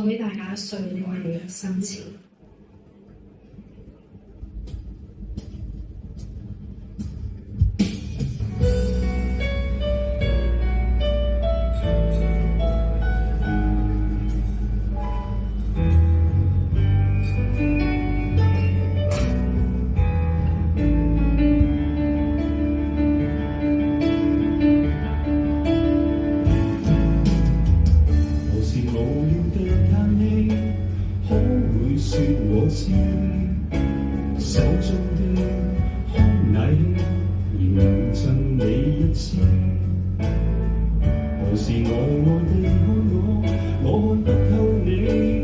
送俾大家碎愛嘅生詞。手中的康乃馨，仍贈你一次。何時呆呆地看我看不透你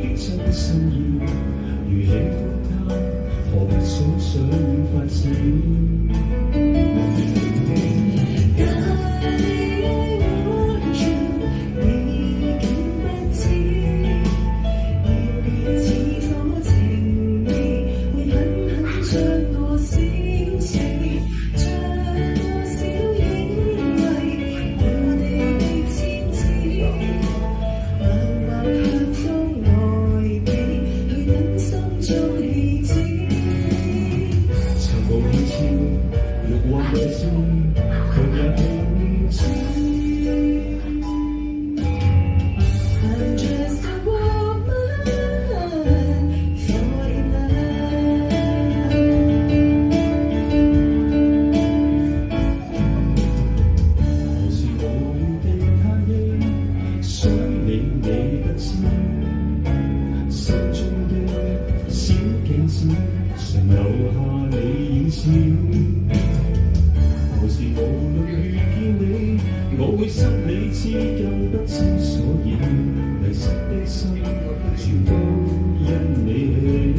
的真心意。如喜歡他，何不想想發展？常留下你影子，何時無論遇見你，我會心理知更不知所以，迷失的心全都因你起。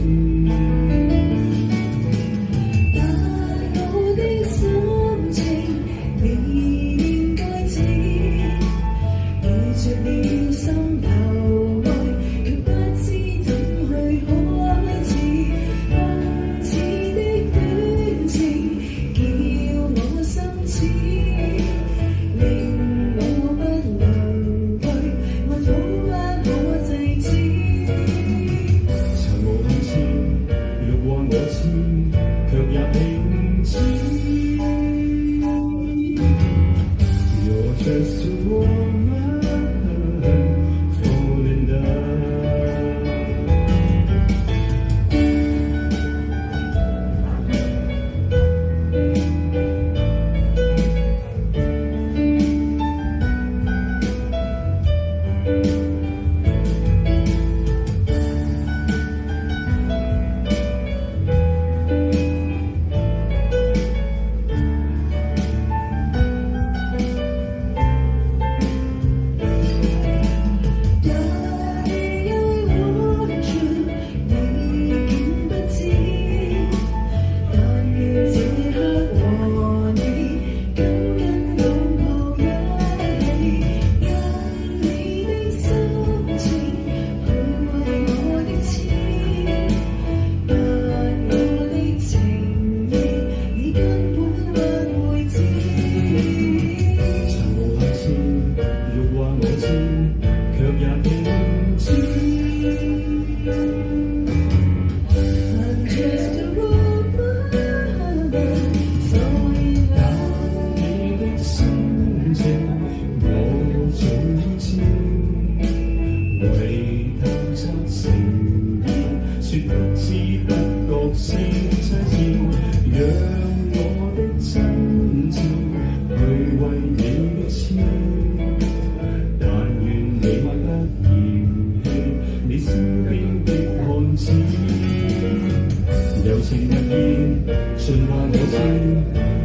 柔情日現，盡話我知，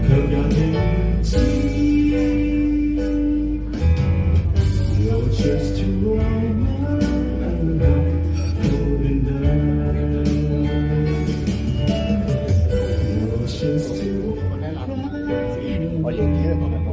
卻也聽知。You're just too wild, falling down. You're just too wild, falling down.